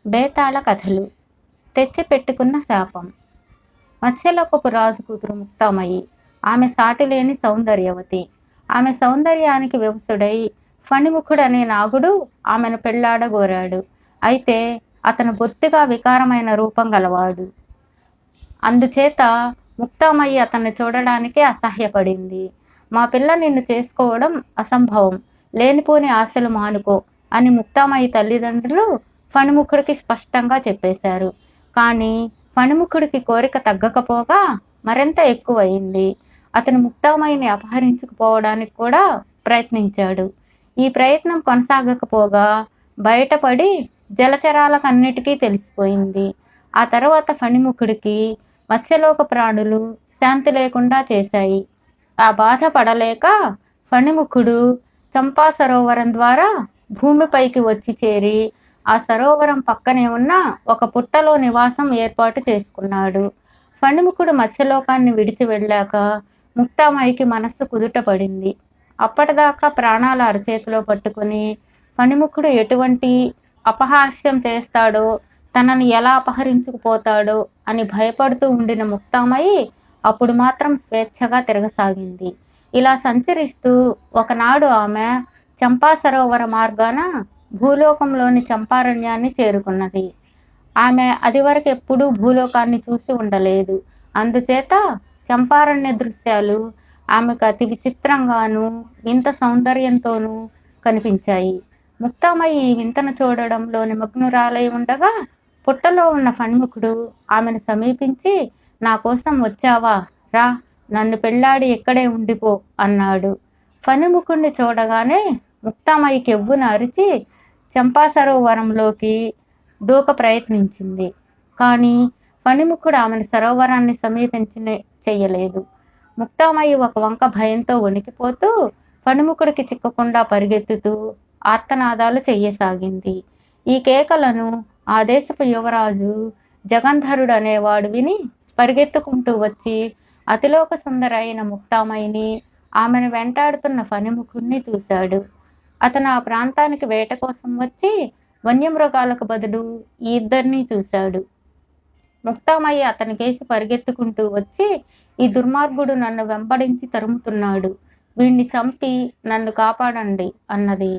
బేతాళ కథలు. తెచ్చిపెట్టుకున్న శాపం. మత్స్యలోకపు రాజు కూతురు ముక్తామయ్యి. ఆమె సాటిలేని సౌందర్యవతి. ఆమె సౌందర్యానికి వివసుడై ఫణిముఖుడనే నాగుడు ఆమెను పెళ్లాడగోరాడు. అయితే అతను బొత్తిగా వికారమైన రూపం గలవాడు. అందుచేత ముక్తామయ్యి అతన్ని చూడడానికి అసహ్యపడింది. మా పిల్ల నిన్ను చేసుకోవడం అసంభవం, లేనిపోని ఆశలు మానుకో అని ముక్తామయ్యి తల్లిదండ్రులు ఫణిముఖుడికి స్పష్టంగా చెప్పేశారు. కానీ ఫణిముఖుడికి కోరిక తగ్గకపోగా మరింత ఎక్కువయింది. అతను ముక్తామయ్యిని అపహరించుకుపోవడానికి కూడా ప్రయత్నించాడు. ఈ ప్రయత్నం కొనసాగకపోగా బయటపడి జలచరాలకన్నిటికీ తెలిసిపోయింది. ఆ తర్వాత ఫణిముఖుడికి మత్స్యలోక ప్రాణులు శాంతి లేకుండా చేశాయి. ఆ బాధ పడలేక ఫణిముఖుడు చంపా సరోవరం ద్వారా భూమిపైకి వచ్చి చేరి ఆ సరోవరం పక్కనే ఉన్న ఒక పుట్టలో నివాసం ఏర్పాటు చేసుకున్నాడు. ఫణిముఖుడు మత్స్యలోకాన్ని విడిచి వెళ్ళాక ముక్తామయ్యికి మనస్సు కుదుట పడింది. అప్పటిదాకా ప్రాణాల అరచేతిలో పట్టుకుని ఫణిముఖుడు ఎటువంటి అపహాస్యం చేస్తాడో, తనను ఎలా అపహరించుకుపోతాడో అని భయపడుతూ ఉండిన ముక్తామయ్యి అప్పుడు మాత్రం స్వేచ్ఛగా తిరగసాగింది. ఇలా సంచరిస్తూ ఒకనాడు ఆమె చంపా సరోవర మార్గాన భూలోకంలోని చంపారణ్యాన్ని చేరుకున్నది. ఆమె అది వరకు ఎప్పుడూ భూలోకాన్ని చూసి ఉండలేదు. అందుచేత చంపారణ్య దృశ్యాలు ఆమెకు అతి విచిత్రంగానూ వింత సౌందర్యంతోనూ కనిపించాయి. ముక్తామయ్యి ఈ వింతను చూడడంలో నిమగ్నురాలై ఉండగా పుట్టలో ఉన్న ఫణిముఖుడు ఆమెను సమీపించి, నా కోసం వచ్చావా, రా, నన్ను పెళ్లాడి ఇక్కడే ఉండిపో అన్నాడు. ఫణిముఖుడిని చూడగానే ముక్తామయ్యికి ఎవ్వున అరిచి చంపా సరోవరంలోకి దూక ప్రయత్నించింది. కానీ ఫణిముఖుడు ఆమెను సరోవరాన్ని చెయ్యలేదు. ముక్తామయ్యి ఒక వంక భయంతో వణికిపోతూ ఫణిముఖుడికి చిక్కకుండా పరిగెత్తుతూ ఆర్తనాదాలు చెయ్యసాగింది. ఈ కేకలను ఆ దేశపు యువరాజు జగంధరుడు అనేవాడు విని పరిగెత్తుకుంటూ వచ్చి అతిలోక సుందరైన ముక్తామయ్యిని, ఆమెను వెంటాడుతున్న ఫణిముఖుడిని చూశాడు. అతను ఆ ప్రాంతానికి వేట కోసం వచ్చి వన్యమృగాలకు బదులు ఈ ఇద్దరినీ చూశాడు. ముక్తామయ్యి అతని కేసి పరిగెత్తుకుంటూ వచ్చి, ఈ దుర్మార్గుడు నన్ను వెంబడించి తరుముతున్నాడు, వీణ్ణి చంపి నన్ను కాపాడండి అన్నది.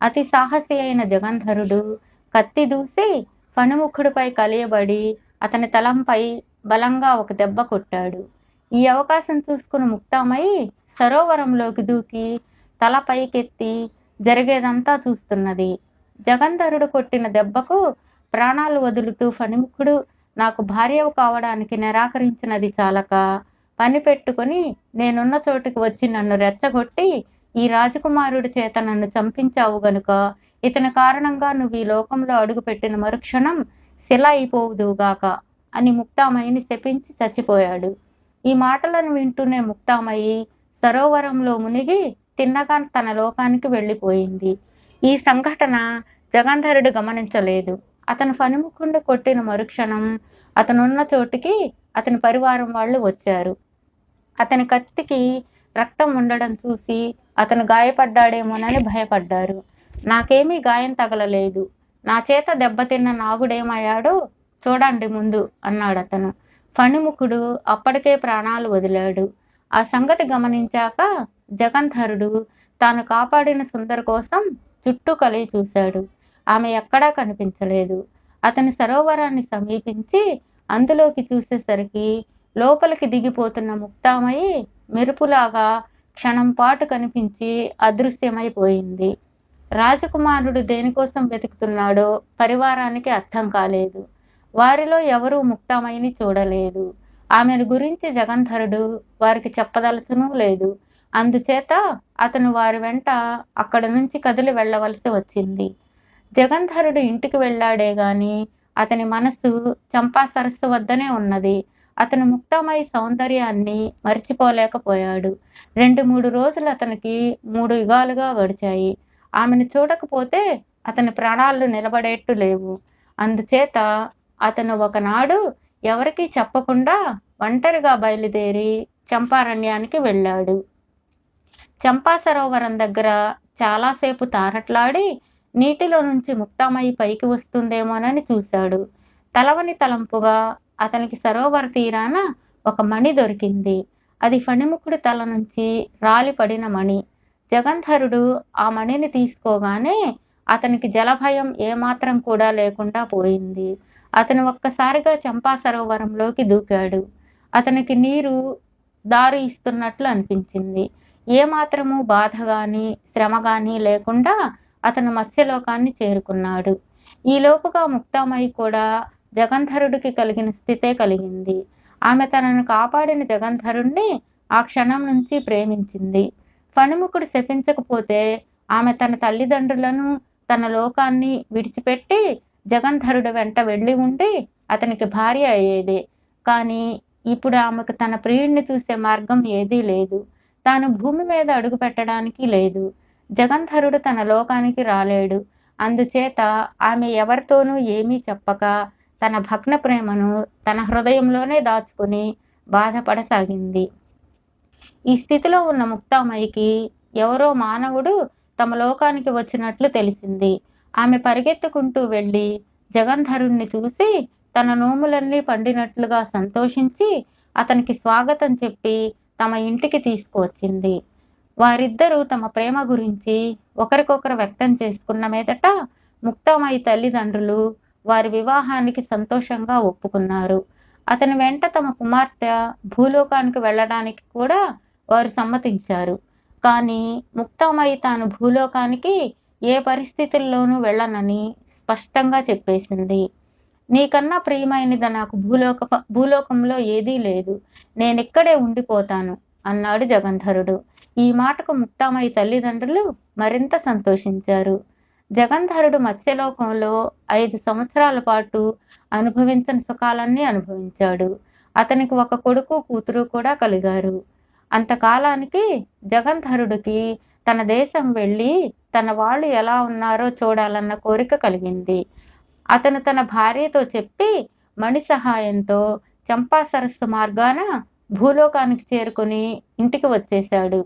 అతి సాహసి అయిన జగంధరుడు కత్తి దూసి ఫణిముఖుడిపై కలియబడి అతని తలంపై బలంగా ఒక దెబ్బ కొట్టాడు. ఈ అవకాశం చూసుకుని ముక్తామయ్యి సరోవరంలోకి దూకి తల పైకెత్తి జరిగేదంతా చూస్తున్నది. జగంధరుడు కొట్టిన దెబ్బకు ప్రాణాలు వదులుతూ ఫణిముఖుడు నాకు భార్యవు కావడానికి నిరాకరించినది చాలక పని పెట్టుకుని నేనున్న చోటుకి వచ్చి నన్ను రెచ్చగొట్టి ఈ రాజకుమారుడి చేత నన్ను చంపించావు గనుక ఇతని కారణంగా నువ్వు ఈ లోకంలో అడుగుపెట్టిన మరుక్షణం శిల అయిపోవుదువుగాక అని ముక్తామయ్యిని శపించి చచ్చిపోయాడు. ఈ మాటలను వింటూనే ముక్తామయ్యి సరోవరంలో మునిగి తిన్నగా తన లోకానికి వెళ్ళిపోయింది. ఈ సంఘటన జగంధరుడు గమనించలేదు. అతను ఫణిముఖుడిని కొట్టిన మరుక్షణం అతనున్న చోటికి అతని పరివారం వాళ్ళు వచ్చారు. అతని కత్తికి రక్తం ఉండడం చూసి అతను గాయపడ్డాడేమోనని భయపడ్డారు. నాకేమీ గాయం తగలలేదు, నా చేత దెబ్బతిన్న నాగుడేమయ్యాడో చూడండి ముందు అన్నాడు అతను. ఫణిముఖుడు అప్పటికే ప్రాణాలు వదిలాడు. ఆ సంగతి గమనించాక జగంధరుడు తాను కాపాడిన సుందర కోసం చుట్టూ కలిగి చూశాడు. ఆమె ఎక్కడా కనిపించలేదు. అతని సరోవరాన్ని సమీపించి అందులోకి చూసేసరికి లోపలికి దిగిపోతున్న ముక్తామయ్యి మెరుపులాగా క్షణం పాటు కనిపించి అదృశ్యమైపోయింది. రాజకుమారుడు దేనికోసం వెతుకుతున్నాడో పరివారానికి అర్థం కాలేదు. వారిలో ఎవరూ ముక్తామయ్యిని చూడలేదు. ఆమెను గురించి జగంధరుడు వారికి చెప్పదలచునూ లేదు. అందుచేత అతను వారి వెంట అక్కడి నుంచి కదిలి వెళ్ళవలసి వచ్చింది. జగంధరుడు ఇంటికి వెళ్ళాడే గాని అతని మనసు చంపా సరస్సు వద్దనే ఉన్నది. అతను ముక్తామయ్యి సౌందర్యాన్ని మరిచిపోలేకపోయాడు. 2-3 రోజులు అతనికి 3 యుగాలుగా గడిచాయి. ఆమెను చూడకపోతే అతని ప్రాణాలు నిలబడేట్టు లేవు. అందుచేత అతను ఒకనాడు ఎవరికీ చెప్పకుండా ఒంటరిగా బయలుదేరి చంపారణ్యానికి వెళ్ళాడు. చంపా సరోవరం దగ్గర చాలాసేపు తారట్లాడి నీటిలో నుంచి ముక్తామయ్యి పైకి వస్తుందేమోనని చూశాడు. తలవని తలంపుగా అతనికి సరోవర తీరాన ఒక మణి దొరికింది. అది ఫణిముఖుడి తల నుంచి రాలి పడిన మణి. జగంధరుడు ఆ మణిని తీసుకోగానే అతనికి జలభయం ఏమాత్రం కూడా లేకుండా పోయింది. అతను ఒక్కసారిగా చంపా సరోవరంలోకి దూకాడు. అతనికి నీరు దారి ఇస్తున్నట్లు అనిపించింది. ఏమాత్రము బాధ గాని, శ్రమ గాని లేకుండా అతను మత్స్యలోకాన్ని చేరుకున్నాడు. ఈలోపుగా ముక్తామయ్యి కూడా జగంధరుడికి కలిగిన స్థితే కలిగింది. ఆమె తనను కాపాడిన జగంధరుణ్ణి ఆ క్షణం నుంచి ప్రేమించింది. ఫణిముఖుడు శపించకపోతే ఆమె తన తల్లిదండ్రులను, తన లోకాన్ని విడిచిపెట్టి జగంధరుడి వెంట వెళ్ళి ఉండి అతనికి భార్య అయ్యేదే. కానీ ఇప్పుడు ఆమెకు తన ప్రియుణ్ణి చూసే మార్గం ఏదీ లేదు. తాను భూమి మీద అడుగు పెట్టడానికి లేదు. జగంధరుడు తన లోకానికి రాలేడు. అందుచేత ఆమె ఎవరితోనూ ఏమీ చెప్పక తన భగ్న ప్రేమను తన హృదయంలోనే దాచుకుని బాధపడసాగింది. ఈ స్థితిలో ఉన్న ముక్తామయ్యికి ఎవరో మానవుడు తమ లోకానికి వచ్చినట్లు తెలిసింది. ఆమె పరిగెత్తుకుంటూ వెళ్ళి జగంధరుణ్ణి చూసి తన నోములన్నీ పండినట్లుగా సంతోషించి అతనికి స్వాగతం చెప్పి తమ ఇంటికి తీసుకువచ్చింది. వారిద్దరూ తమ ప్రేమ గురించి ఒకరికొకరు వ్యక్తం చేసుకున్న మీదట ముక్తామయ్యి తల్లిదండ్రులు వారి వివాహానికి సంతోషంగా ఒప్పుకున్నారు. అతని వెంట తమ కుమార్తె భూలోకానికి వెళ్ళడానికి కూడా వారు సమ్మతించారు. కానీ ముక్తామయ్యి తాను భూలోకానికి ఏ పరిస్థితుల్లోనూ వెళ్ళనని స్పష్టంగా చెప్పేసింది. నీకన్నా ప్రియమైనది నాకు భూలోకంలో ఏదీ లేదు. నేనిక్కడే ఉండిపోతాను అన్నాడు జగంధరుడు. ఈ మాటకు ముక్తామయ్యి తల్లిదండ్రులు మరింత సంతోషించారు. జగంధరుడు మత్స్యలోకంలో 5 సంవత్సరాల పాటు అనుభవించని సుఖాలన్నీ అనుభవించాడు. అతనికి ఒక కొడుకు, కూతురు కూడా కలిగారు. అంతకాలానికి జగంధరుడికి తన దేశం వెళ్ళి తన వాళ్ళు ఎలా ఉన్నారో చూడాలన్న కోరిక కలిగింది. అతను తన భార్యతో చెప్పి మణి సహాయంతో చంపా సరస్సు మార్గాన భూలోకానికి చేరుకుని ఇంటికి వచ్చేశాడు.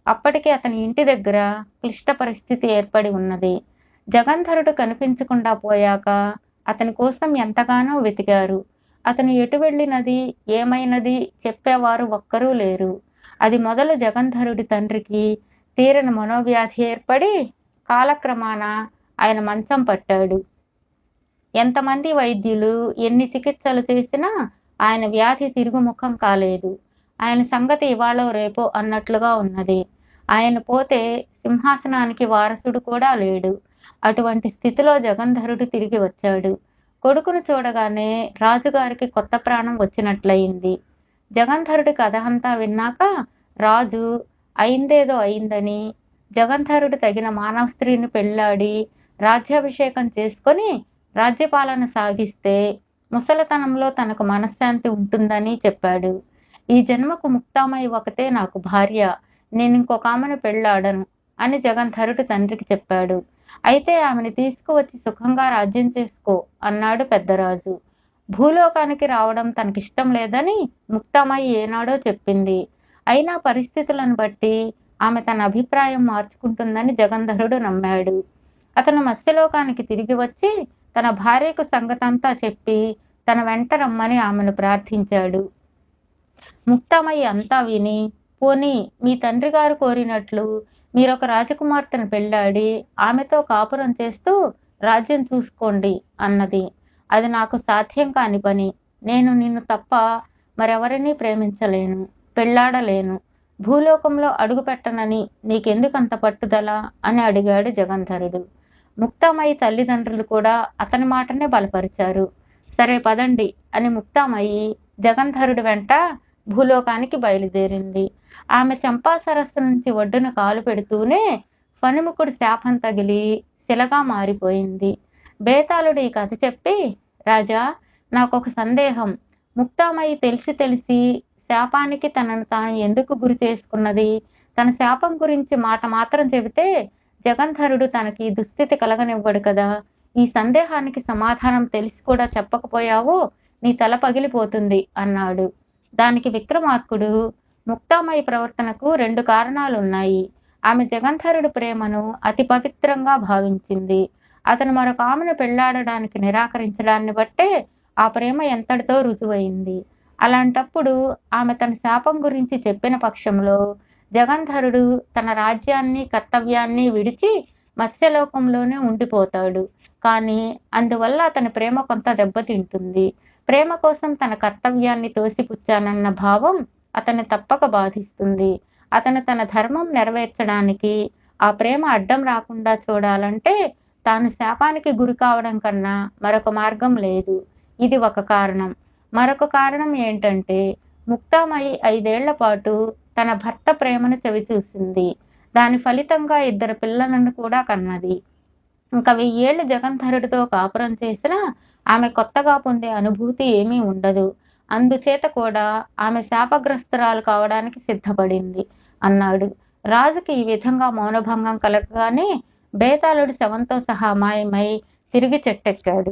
అప్పటికి అతని ఇంటి దగ్గర క్లిష్ట పరిస్థితి ఏర్పడి ఉన్నది. జగంధరుడు కనిపించకుండా పోయాక అతని కోసం ఎంతగానో వెతికారు. అతను ఎటు వెళ్ళినది, ఏమైనది చెప్పేవారు ఒక్కరూ లేరు. అది మొదలు జగంధరుడి తండ్రికి తీరని మనోవ్యాధి ఏర్పడి కాలక్రమాన ఆయన మంచం పట్టాడు. ఎంతమంది వైద్యులు ఎన్ని చికిత్సలు చేసినా ఆయన వ్యాధి తిరుగుముఖం కాలేదు. ఆయన సంగతి ఇవాళో రేపో అన్నట్లుగా ఉన్నది. ఆయన పోతే సింహాసనానికి వారసుడు కూడా లేడు. అటువంటి స్థితిలో జగంధరుడు తిరిగి వచ్చాడు. కొడుకును చూడగానే రాజుగారికి కొత్త ప్రాణం వచ్చినట్లయింది. జగంధరుడి కథ అంతా విన్నాక రాజు అయిందేదో అయిందని, జగంధరుడు తగిన మానవ స్త్రీని పెళ్లాడి రాజ్యాభిషేకం చేసుకొని రాజ్యపాలన సాగిస్తే ముసలితనంలో తనకు మనశ్శాంతి ఉంటుందని చెప్పాడు. ఈ జన్మకు ముక్తామయ్యి ఒకతే నాకు భార్య, నేను ఇంకొక ఆమెను పెళ్లాడను అని జగంధరుడు తండ్రికి చెప్పాడు. అయితే ఆమెను తీసుకువచ్చి సుఖంగా రాజ్యం చేసుకో అన్నాడు పెద్దరాజు. భూలోకానికి రావడం తనకిష్టం లేదని ముక్తామయ్యి ఏనాడో చెప్పింది. అయినా పరిస్థితులను బట్టి ఆమె తన అభిప్రాయం మార్చుకుంటుందని జగంధరుడు నమ్మాడు. అతను మత్స్యలోకానికి తిరిగి వచ్చి తన భార్యకు సంగతంతా చెప్పి తన వెంట రమ్మని ఆమెను ప్రార్థించాడు. ముక్తామయ్యి అంతా విని, పోనీ మీ తండ్రి గారు కోరినట్లు మీరొక రాజకుమార్తెను పెళ్లాడి ఆమెతో కాపురం చేస్తూ రాజ్యం చూసుకోండి అన్నది. అది నాకు సాధ్యం కాని పని. నేను నిన్ను తప్ప మరెవరినీ ప్రేమించలేను, పెళ్లాడలేను. భూలోకంలో అడుగు పెట్టనని నీకెందుకంత పట్టుదల అని అడిగాడు జగంధరుడు. ముక్తామయ్యి తల్లిదండ్రులు కూడా అతని మాటనే బలపరిచారు. సరే పదండి అని ముక్తామయ్యి జగంధరుడి వెంట భూలోకానికి బయలుదేరింది. ఆమె చంపా సరస్సు నుంచి ఒడ్డున కాలు పెడుతూనే ఫణిముఖుడి శాపం తగిలి శిలగా మారిపోయింది. బేతాళుడు ఈ కథ చెప్పి, రాజా, నాకొక సందేహం. ముక్తామయ్యి తెలిసి తెలిసి శాపానికి తనను తాను ఎందుకు గురి చేసుకున్నది? తన శాపం గురించి మాట మాత్రం చెబితే జగంధరుడు తనకి దుస్థితి కలగనివ్వడు కదా. ఈ సందేహానికి సమాధానం తెలిసి కూడా చెప్పకపోయావో నీ తల పగిలిపోతుంది అన్నాడు. దానికి విక్రమార్కుడు, ముక్తామయ్యి ప్రవర్తనకు 2 కారణాలున్నాయి. ఆమె జగంధరుడి ప్రేమను అతి పవిత్రంగా భావించింది. అతను మరొక ఆమెను పెళ్లాడడానికి నిరాకరించడాన్ని బట్టే ఆ ప్రేమ ఎంతటితో రుజువయింది. అలాంటప్పుడు ఆమె తన శాపం గురించి చెప్పిన పక్షంలో జగంధరుడు తన రాజ్యాన్ని, కర్తవ్యాన్ని విడిచి మత్స్యలోకంలోనే ఉండిపోతాడు. కానీ అందువల్ల అతని ప్రేమ కొంత దెబ్బతింటుంది. ప్రేమ కోసం తన కర్తవ్యాన్ని తోసిపుచ్చానన్న భావం అతన్ని తప్పక బాధిస్తుంది. అతను తన ధర్మం నెరవేర్చడానికి ఆ ప్రేమ అడ్డం రాకుండా చూడాలంటే తాను శాపానికి గురి కావడం కన్నా మరొక మార్గం లేదు. ఇది ఒక కారణం. మరొక కారణం ఏంటంటే ముక్తామయి 5 ఏళ్ల పాటు తన భర్త ప్రేమను చవిచూసింది. దాని ఫలితంగా 2 పిల్లలను కూడా కన్నది. ఇంకా 1000 ఏళ్లు జగంధరుడితో కాపురం చేసినా ఆమె కొత్తగా పొందే అనుభూతి ఏమీ ఉండదు. అందుచేత కూడా ఆమె శాపగ్రస్తురాలు కావడానికి సిద్ధపడింది అన్నాడు. రాజుకి ఈ విధంగా మౌనభంగం కలగగానే బేతాళుడు శవంతో సహా మాయమై తిరిగి చెట్టెక్కాడు.